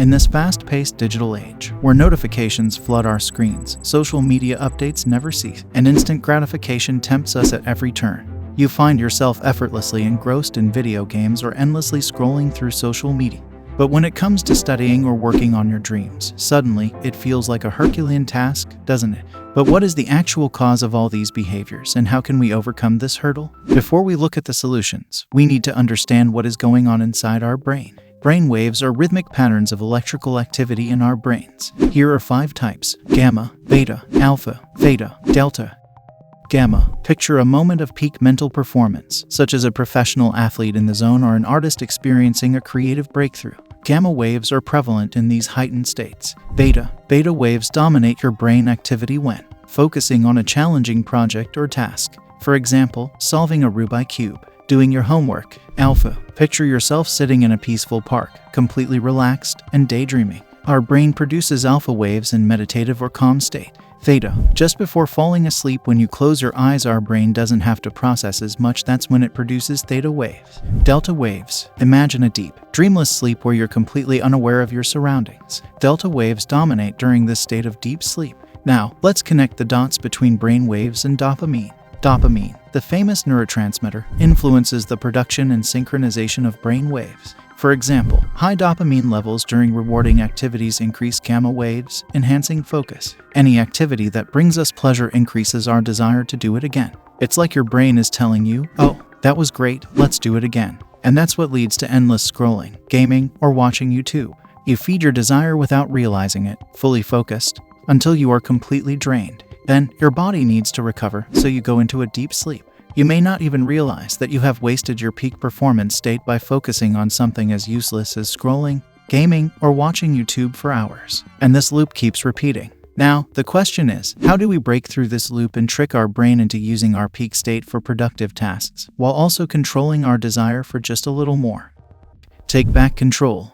In this fast-paced digital age, where notifications flood our screens, social media updates never cease, and instant gratification tempts us at every turn, you find yourself effortlessly engrossed in video games or endlessly scrolling through social media. But when it comes to studying or working on your dreams, suddenly it feels like a Herculean task, doesn't it? But what is the actual cause of all these behaviors, and how can we overcome this hurdle? Before we look at the solutions, we need to understand what is going on inside our brain. Brain waves are rhythmic patterns of electrical activity in our brains. Here are 5 types: gamma, beta, alpha, theta, delta. Gamma. Picture a moment of peak mental performance, such as a professional athlete in the zone or an artist experiencing a creative breakthrough. Gamma waves are prevalent in these heightened states. Beta. Beta waves dominate your brain activity when focusing on a challenging project or task. For example, solving a Rubik's Cube, doing your homework. Alpha. Picture yourself sitting in a peaceful park, completely relaxed and daydreaming. Our brain produces alpha waves in meditative or calm state. Theta. Just before falling asleep, when you close your eyes, our brain doesn't have to process as much. That's when it produces theta waves. Delta waves. Imagine a deep, dreamless sleep where you're completely unaware of your surroundings. Delta waves dominate during this state of deep sleep. Now, let's connect the dots between brain waves and dopamine. Dopamine, the famous neurotransmitter, influences the production and synchronization of brain waves. For example, high dopamine levels during rewarding activities increase gamma waves, enhancing focus. Any activity that brings us pleasure increases our desire to do it again. It's like your brain is telling you, "Oh, that was great, let's do it again." And that's what leads to endless scrolling, gaming, or watching YouTube. You feed your desire without realizing it, fully focused, until you are completely drained. Then, your body needs to recover, so you go into a deep sleep. You may not even realize that you have wasted your peak performance state by focusing on something as useless as scrolling, gaming, or watching YouTube for hours. And this loop keeps repeating. Now, the question is, how do we break through this loop and trick our brain into using our peak state for productive tasks, while also controlling our desire for just a little more? Take back control.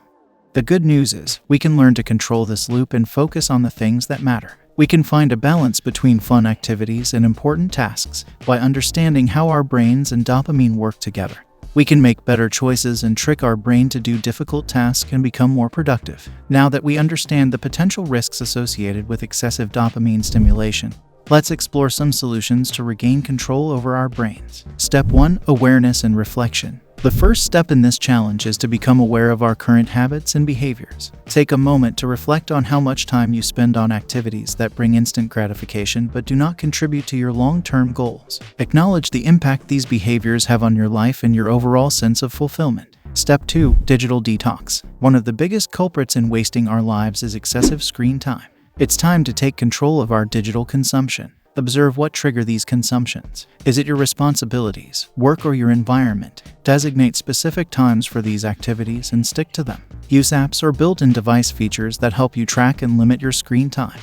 The good news is, we can learn to control this loop and focus on the things that matter. We can find a balance between fun activities and important tasks by understanding how our brains and dopamine work together. We can make better choices and trick our brain to do difficult tasks and become more productive. Now that we understand the potential risks associated with excessive dopamine stimulation, let's explore some solutions to regain control over our brains. Step 1. Awareness and reflection. The first step in this challenge is to become aware of our current habits and behaviors. Take a moment to reflect on how much time you spend on activities that bring instant gratification but do not contribute to your long-term goals. Acknowledge the impact these behaviors have on your life and your overall sense of fulfillment. Step 2. Digital detox. One of the biggest culprits in wasting our lives is excessive screen time. It's time to take control of our digital consumption. Observe what trigger these consumptions. Is it your responsibilities, work, or your environment? Designate specific times for these activities and stick to them. Use apps or built-in device features that help you track and limit your screen time.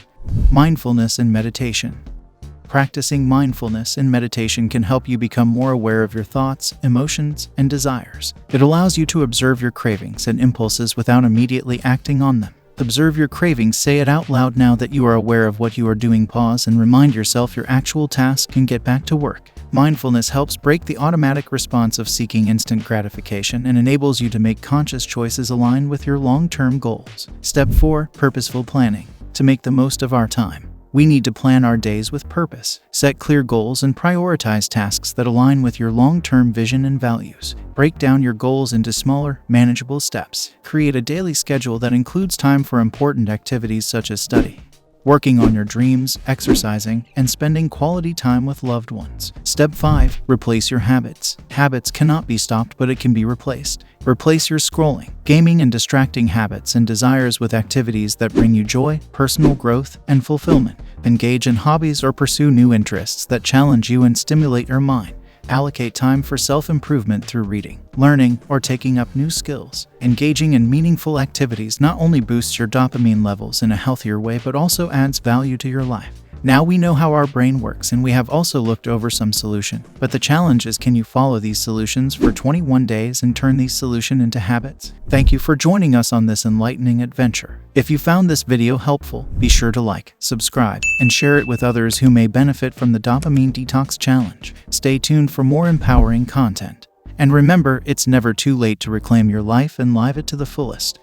Mindfulness and meditation. Practicing mindfulness and meditation can help you become more aware of your thoughts, emotions, and desires. It allows you to observe your cravings and impulses without immediately acting on them. Observe your cravings, say it out loud. Now that you are aware of what you are doing, pause and remind yourself your actual task and get back to work. Mindfulness helps break the automatic response of seeking instant gratification and enables you to make conscious choices aligned with your long-term goals. Step 4. Purposeful planning. To make the most of our time, we need to plan our days with purpose. Set clear goals and prioritize tasks that align with your long-term vision and values. Break down your goals into smaller, manageable steps. Create a daily schedule that includes time for important activities such as study, working on your dreams, exercising, and spending quality time with loved ones. Step 5. Replace your habits. Habits cannot be stopped, but it can be replaced. Replace your scrolling, gaming, and distracting habits and desires with activities that bring you joy, personal growth, and fulfillment. Engage in hobbies or pursue new interests that challenge you and stimulate your mind. Allocate time for self-improvement through reading, learning, or taking up new skills. Engaging in meaningful activities not only boosts your dopamine levels in a healthier way but also adds value to your life. Now we know how our brain works, and we have also looked over some solutions. But the challenge is, can you follow these solutions for 21 days and turn these solutions into habits? Thank you for joining us on this enlightening adventure. If you found this video helpful, be sure to like, subscribe, and share it with others who may benefit from the Dopamine Detox Challenge. Stay tuned for more empowering content. And remember, it's never too late to reclaim your life and live it to the fullest.